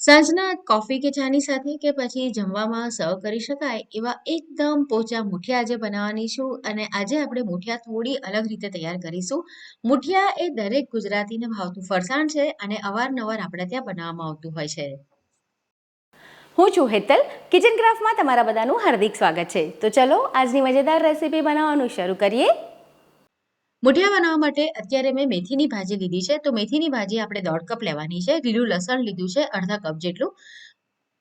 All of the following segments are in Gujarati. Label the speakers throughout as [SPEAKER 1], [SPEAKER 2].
[SPEAKER 1] સાંજના કોફી કે ચાની સાથે કે પછી જમવામાં સર્વ કરી શકાય એવા એકદમ પોચા મુઠિયા આજે બનાવવાની છું અને આજે આપણે મુઠિયા થોડી અલગ રીતે તૈયાર કરીશું. મુઠિયા એ દરેક ગુજરાતીને ભાવતું ફરસાણ છે અને અવારનવાર આપણે ત્યાં બનાવવામાં આવતું હોય છે.
[SPEAKER 2] હું છું હેતલ, કિચન ક્રાફ્ટમાં તમારા બધાનું હાર્દિક સ્વાગત છે. તો ચલો આજની મજેદાર રેસીપી બનાવવાનું શરૂ કરીએ.
[SPEAKER 1] મુઠિયા બનાવવા માટે અત્યારે મેં મેથીની ભાજી લીધી છે. તો મેથીની ભાજી આપણે 1.5 કપ લેવાની છે. લીલું લસણ લીધું છે અડધા કપ જેટલું.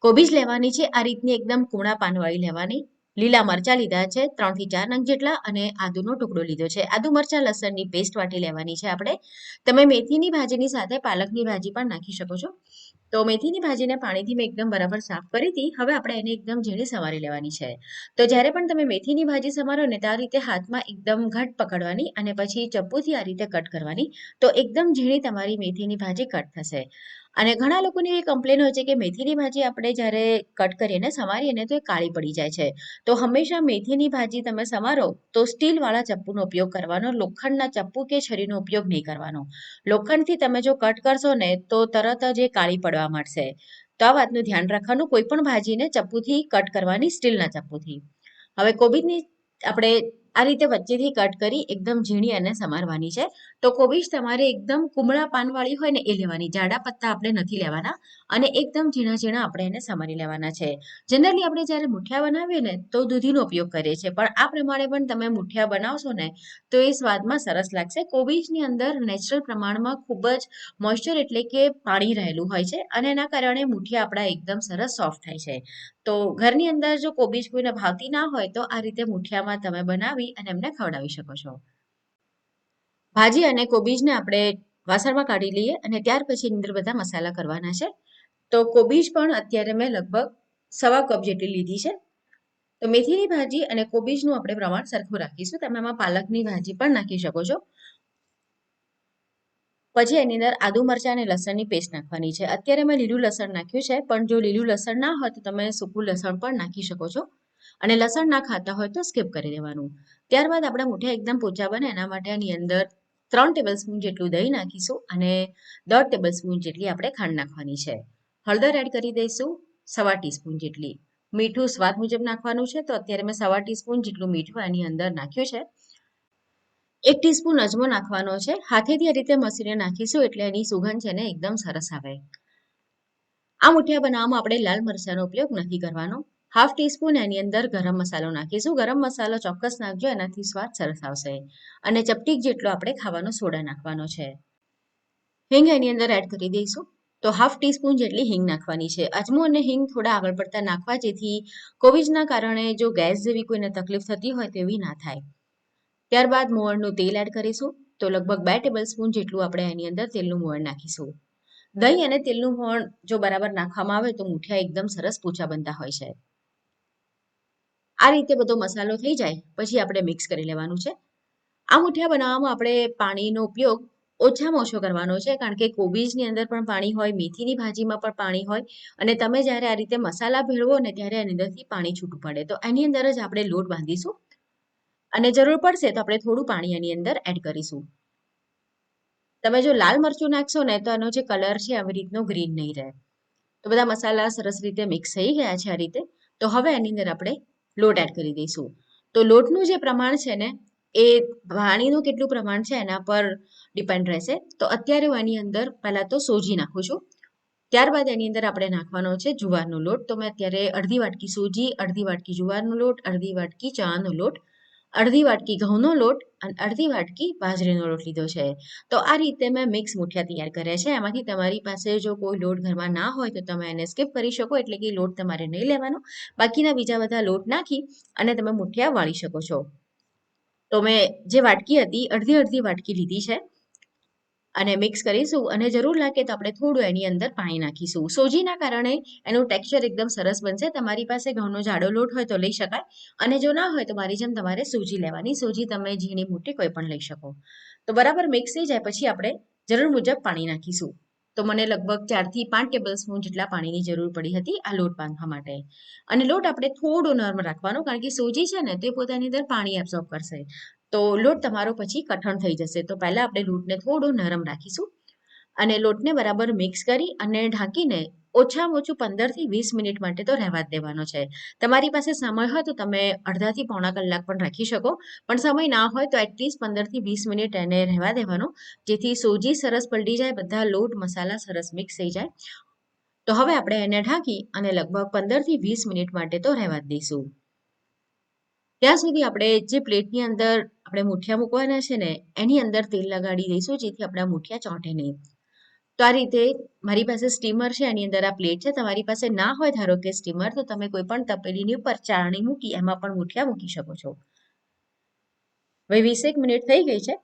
[SPEAKER 1] કોબીજ લેવાની છે આ રીતની એકદમ કૂણા પાનવાળી લેવાની. લીલા મરચાં લીધા છે 3 થી 4 નંગ જેટલા અને આદુનો ટુકડો લીધો છે. આદુ મરચાં લસણની પેસ્ટ વાટી લેવાની છે આપણે. તમે મેથીની ભાજીની સાથે પાલકની ભાજી પણ નાખી શકો છો. તો મેથીની ભાજીને પાણીથી મેં એકદમ બરાબર સાફ કરી હતી. હવે આપણે એને એકદમ ઝીણી સમારી લેવાની છે. તો જ્યારે પણ તમે મેથીની ભાજી સમારો ને તો આ રીતે હાથમાં એકદમ ઘટ પકડવાની અને પછી ચપ્પુથી આ રીતે કટ કરવાની. તો એકદમ ઝીણી તમારી મેથીની ભાજી કટ થશે. અને ઘણા લોકોની એ કમ્પ્લેન હોય છે કે મેથીની ભાજી આપણે જ્યારે કટ કરીએ ને સમારીએ ને તો એ કાળી પડી જાય છે. તો હંમેશા મેથીની ભાજી તમે સમારો તો સ્ટીલવાળા ચપ્પુનો ઉપયોગ કરવાનો, લોખંડના ચપ્પુ કે છરીનો ઉપયોગ નહીં કરવાનો. લોખંડથી તમે જો કટ કરશો ને તો તરત જ એ કાળી પડવા માંડશે. તો આ વાતનું ધ્યાન રાખવાનું. કોઈ પણ ભાજીને ચપ્પુથી કટ કરવાની, સ્ટીલના ચપ્પુથી. હવે કોબીજની આપણે આ રીતે વચ્ચેથી કટ કરી એકદમ ઝીણી અને સમારવાની છે. તો કોબીજ તમારે એકદમ કુમળા પાનવાળી હોય ને એ લેવાની, જાડા પત્તા આપણે નથી લેવાના અને એકદમ ઝીણા ઝીણા આપણે એને સમારી લેવાના છે. જનરલી આપણે જ્યારે મુઠિયા બનાવીએ ને તો દૂધીનો ઉપયોગ કરીએ છીએ, પણ આ પ્રમાણે પણ તમે મુઠિયા બનાવશો ને તો એ સ્વાદમાં સરસ લાગશે. કોબીજની અંદર નેચરલ પ્રમાણમાં ખૂબ જ મોઇશ્ચર એટલે કે પાણી રહેલું હોય છે અને એના કારણે મુઠિયા આપણા એકદમ સરસ સોફ્ટ થાય છે. તો ઘરની અંદર જો કોબીજ કોઈને ભાવતી ના હોય તો આ રીતે મુઠિયામાં તમે બનાવી અને એમને ખવડાવી શકો છો. ભાજી અને કોબીજને આપણે વાસણમાં કાઢી લઈએ અને ત્યાર પછી એની અંદર બધા મસાલા કરવાના છે. તો કોબીજ પણ અત્યારે મેં લગભગ સવા કપ જેટલી લીધી છે. તો મેથીની ભાજી અને કોબીજનું આપણે પ્રમાણ સરખું રાખીશું. તમે એમાં પાલકની ભાજી પણ નાખી શકો છો. પછી એની અંદર આદુ મરચાં અને લસણની પેસ્ટ નાખવાની છે. અત્યારે મેં લીલું લસણ નાખ્યું છે, પણ જો લીલું લસણ ના હોય તો તમે સૂકું લસણ પણ નાખી શકો છો. અને લસણ ના ખાતા હોય તો સ્કીપ કરી દેવાનું. ત્યારબાદ આપણા મુઠિયા એકદમ પોચા બને એના માટે એની અંદર 3 ટેબલસ્પૂન જેટલું દહીં નાખીશું અને 1.5 ટેબલસ્પૂન જેટલી આપણે ખાંડ નાખવાની છે. હળદર એડ કરી દઈશું સવા ટીસ્પૂન જેટલી. મીઠું સ્વાદ મુજબ નાખવાનું છે. તો અત્યારે મેં સવા ટીસ્પૂન જેટલું મીઠું આની અંદર નાખ્યું છે. 1 ટીસ્પૂન અજમો નાખવાનો છે. હાથેથી આ રીતે મસીને નાખીશું એટલે એની સુગંધ છે ને એકદમ સરસ આવે. આ મુઠિયા બનાવવામાં આપણે લાલ મરચાંનો ઉપયોગ નથી કરવાનો. હાફ ટીસ્પૂન એની અંદર ગરમ મસાલો નાખીશું. ગરમ મસાલો ચોક્કસ નાખજો, એનાથી સ્વાદ સરસ આવશે. અને ચપટીક જેટલો આપણે ખાવાનો સોડા નાખવાનો છે. હિંગ એની અંદર એડ કરી દઈશું. તો હાફ ટીસ્પૂન જેટલી હિંગ નાખવાની છે. અજમો અને હિંગ થોડા આગળ પડતા નાખવા જેથી કોબીજના કારણે જો ગેસ જેવી કોઈને તકલીફ થતી હોય તેવી ના થાય. ત્યારબાદ મોવણનું તેલ એડ કરીશું. તો લગભગ 2 ટેબલસ્પૂન જેટલું આપણે એની અંદર તેલનું મોવણ નાખીશું. દહીં અને તેલનું મોવણ જો બરાબર નાખવામાં આવે તો મુઠિયા એકદમ સરસ પોચા બનતા હોય છે. આ રીતે બધો મસાલો થઈ જાય પછી આપણે મિક્સ કરી લેવાનું છે. આ મુઠિયા બનાવવામાં આપણે પાણીનો ઉપયોગ ઓછામાં ઓછો કરવાનો છે, કારણ કે કોબીજની અંદર પણ પાણી હોય, મેથીની ભાજીમાં પણ પાણી હોય અને તમે જ્યારે આ રીતે મસાલા ભેળવો ને ત્યારે એની અંદરથી પાણી છૂટું પડે. તો એની અંદર જ આપણે લોટ બાંધીશું અને જરૂર પડશે તો આપણે થોડું પાણી એની અંદર એડ કરીશું. તમે જો લાલ મરચું નાખશો ને તો એનો જે કલર છે આવી રીતનો ગ્રીન નહીં રહે. તો બધા મસાલા સરસ રીતે મિક્સ થઈ ગયા છે આ રીતે. તો હવે એની અંદર આપણે લોટ એડ કરી દઈશું. તો લોટનું જે પ્રમાણ છે ને એ પાણીનું કેટલું પ્રમાણ છે એના પર ડિપેન્ડ રહેશે. તો અત્યારે હું એની અંદર પહેલાં તો સોજી નાખું છું. ત્યારબાદ એની અંદર આપણે નાખવાનો છે જુવારનો લોટ. તો મેં અત્યારે અડધી વાટકી સોજી, અડધી વાટકી જુવારનો લોટ, અડધી વાટકી ચણાનો લોટ, અડધી વાટકી ઘઉંનો લોટ અને અડધી વાટકી બાજરીનો લોટ લીધો છે. તો આ રીતે મેં મિક્સ મુઠિયા તૈયાર કર્યા છે. એમાંથી તમારી પાસે જો કોઈ લોટ ઘરમાં ના હોય તો તમે એને સ્કીપ કરી શકો, એટલે કે લોટ તમારે નહીં લેવાનો. બાકીના બીજા બધા લોટ નાખી અને તમે મુઠિયા વાળી શકો છો. તો મેં જે વાટકી હતી અડધી અડધી વાટકી લીધી છે અને મિક્સ કરીશું અને જરૂર લાગે તો આપણે થોડું એની અંદર પાણી નાખીશું. સોજીના કારણે એનું ટેક્સચર એકદમ સરસ બનશે. તમારી પાસે ઘઉંનો જાડો લોટ હોય તો લઈ શકાય અને જો ના હોય તો મારી જેમ તમારે સોજી લેવાની. સોજી તમે ઝીણી મોટી કોઈ પણ લઈ શકો. તો બરાબર મિક્સ થઈ જાય પછી આપણે જરૂર મુજબ પાણી નાખીશું. તો મને લગભગ 4 થી 5 ટેબલસ્પૂન જેટલા પાણીની જરૂર પડી હતી આ લોટ બાંધવા માટે. અને લોટ આપણે થોડો નરમ રાખવાનો, કારણ કે સોજી છે ને તે પોતાની અંદર પાણી એબ્ઝોર્બ કરશે. તો લોટ તમારો પછી કઠણ થઈ જશે. તો પહેલા આપણે લોટને થોડો નરમ રાખીશું અને લોટને બરાબર મિક્સ કરી અને ઢાંકીને ઓછામાં ઓછું 15 થી 20 મિનિટ માટે તો રહેવા જ દેવાનો છે. તમારી પાસે સમય હોય તો તમે અડધાથી પોણા કલાક પણ રાખી શકો, પણ સમય ના હોય તો એટલીસ્ટ 15 થી 20 મિનિટ એને રહેવા દેવાનો, જેથી સોજી સરસ પલળી જાય, બધા લોટ મસાલા સરસ મિક્સ થઈ જાય. તો હવે આપણે એને ઢાંકી અને લગભગ 15 થી 20 મિનિટ માટે તો રહેવા જ દઈશું. ત્યાં સુધી આપણે જે પ્લેટની અંદર આપણે મુઠિયા મૂકવાના છે ને, એની અંદર તેલ લગાડી દઈશું, જેથી આપણા મુઠિયા ચોંટે નહીં. તો આ રીતે મારી પાસે સ્ટીમર છે, એની અંદર આ પ્લેટ છે. તમારી પાસે ના હોય ધારો કે સ્ટીમર, તો તમે કોઈ પણ તપેલીની ઉપર ચાળણી મૂકી એમાં પણ મુઠિયા મૂકી શકો છો. હવે 20 મિનિટ થઈ ગઈ છે,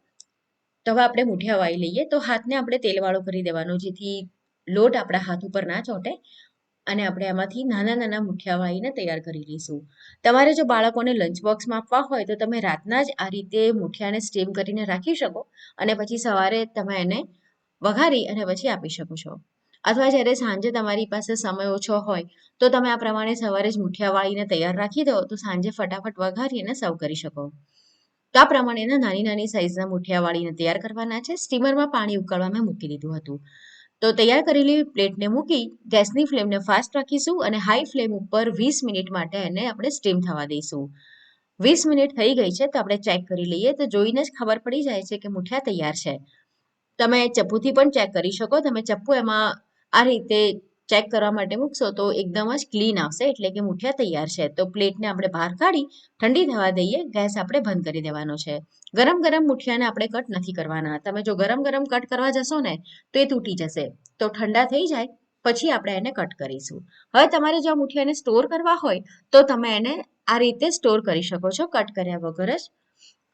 [SPEAKER 1] તો હવે આપણે મુઠિયા વાળી લઈએ. તો હાથને આપણે તેલવાળો કરી દેવાનો, જેથી લોટ આપણા હાથ ઉપર ના ચોંટે, અને આપણે એમાંથી નાના નાના મુઠિયા વાળીને તૈયાર કરી લઈશું. તમારે જો બાળકોને લંચ બોક્સમાં આપવા હોય તો તમે રાતના જ આ રીતે મુઠિયાને સ્ટીમ કરીને રાખી શકો, અને પછી સવારે તમે એને વઘારી અને પછી આપી શકો છો. અથવા જ્યારે સાંજે તમારી પાસે સમય ઓછો હોય તો તમે આ પ્રમાણે સવારે જ મુઠિયા વાળીને તૈયાર રાખી દો, તો સાંજે ફટાફટ વઘારી અને સર્વ કરી શકો. તો આ પ્રમાણેના નાની નાની સાઈઝના મુઠિયા વાળીને તૈયાર કરવાના છે. સ્ટીમરમાં પાણી ઉકળવા મેં મૂકી દીધું હતું. તો તૈયાર કરેલી પ્લેટને મૂકી ગેસની ફ્લેમને ફાસ્ટ રાખીશું અને હાઈ ફ્લેમ ઉપર 20 મિનિટ માટે એને આપણે સ્ટીમ થવા દઈશું. 20 મિનિટ થઈ ગઈ છે, તો આપણે ચેક કરી લઈએ. તો જોઈને જ ખબર પડી જાય છે કે મુઠિયા તૈયાર છે. તમે ચપ્પુથી પણ ચેક કરી શકો. તમે ચપ્પુ એમાં આ રીતે ચેક કરવા માટે મૂકશો તો એકદમ જ ક્લીન આવશે, એટલે કે મુઠિયા તૈયાર છે. તો પ્લેટને આપણે બહાર કાઢી ઠંડી થવા દઈએ. ગેસ આપણે બંધ કરી દેવાનો છે. ગરમ ગરમ મુઠિયાને આપણે કટ નથી કરવાના. તમે જો ગરમ ગરમ કટ કરવા જશો ને તો એ તૂટી જશે. તો ઠંડા થઈ જાય પછી આપણે એને કટ કરીશું. હવે તમારે જો આ મુઠિયાને સ્ટોર કરવા હોય તો તમે એને આ રીતે સ્ટોર કરી શકો છો, કટ કર્યા વગર જ.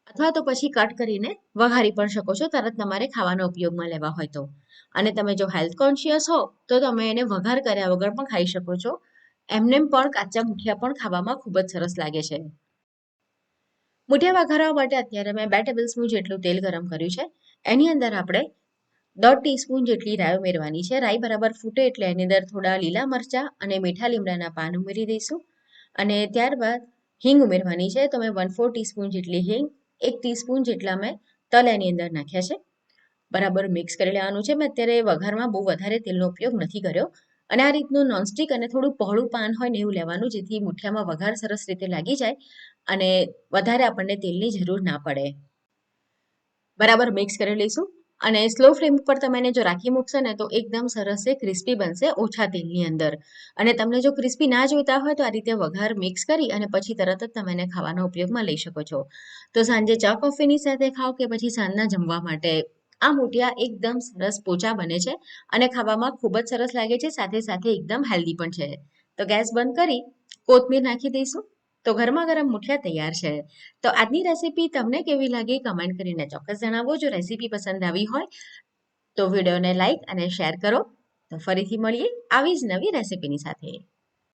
[SPEAKER 1] અથવા તો પછી કટ કરીને વઘારી પણ શકો છો, તરત તમારે ખાવાના ઉપયોગમાં લેવા હોય તો. અને તમે જો હેલ્થ કોન્શિયસ હો તો તમે એને વઘાર કર્યા વગર પણ ખાઈ શકો છો. એમનેમ પણ કાચા મુઠિયા પણ ખાવામાં ખૂબ જ સરસ લાગે છે. મુઠિયા વઘારવા માટે અત્યારે મેં 2 ટેબલસ્પૂન જેટલું તેલ ગરમ કર્યું છે. એની અંદર આપણે 1/2 ટીસ્પૂન જેટલી રાઈ ઉમેરવાની છે. રાઈ બરાબર ફૂટે એટલે એની અંદર થોડા લીલા મરચાં અને મીઠા લીમડાના પાન ઉમેરી દઈશું. અને ત્યારબાદ હિંગ ઉમેરવાની છે. તો મેં 1/4 ટીસ્પૂન જેટલી હિંગ, 1 ટીસ્પૂન જેટલા મેં તલ એની અંદર નાખ્યા છે. બરાબર મિક્સ કરી લેવાનું છે. મેં અત્યારે વઘારમાં બહુ વધારે તેલનો ઉપયોગ નથી કર્યો. અને આ રીતનું નોનસ્ટિક અને થોડું પહોળું પાન હોય ને એવું લેવાનું, જેથી મુઠિયામાં વઘાર સરસ રીતે લાગી જાય અને વધારે આપણને તેલની જરૂર ના પડે. બરાબર મિક્સ કરી લઈશું. અને સ્લો ફ્લેમ ઉપર તમે એને જો રાખી મૂકશો ને તો એકદમ સરસ એ ક્રિસ્પી બનશે, ઓછા તેલની અંદર. અને તમને જો ક્રિસ્પી ના જોઈતા હોય તો આ રીતે વઘાર મિક્સ કરી અને પછી તરત જ તમે એને ખાવાના ઉપયોગમાં લઈ શકો છો. તો સાંજે ચા કોફીની સાથે ખાઓ કે પછી સાંજના જમવા માટે આ મુઠિયા એકદમ સરસ પોચા બને છે અને ખાવામાં ખૂબ જ સરસ લાગે છે. સાથે સાથે એકદમ હેલ્ધી પણ છે. તો ગેસ બંધ કરી કોથમીર નાખી દઈશું. તો ગરમા ગરમ મુઠિયા તૈયાર છે. તો આજની રેસીપી તમને કેવી લાગી કમેન્ટ કરીને ચોક્કસ જણાવો. જો રેસીપી પસંદ આવી હોય તો વિડીયોને લાઈક અને શેર કરો. તો ફરીથી મળીએ આવી જ નવી રેસીપીની સાથે.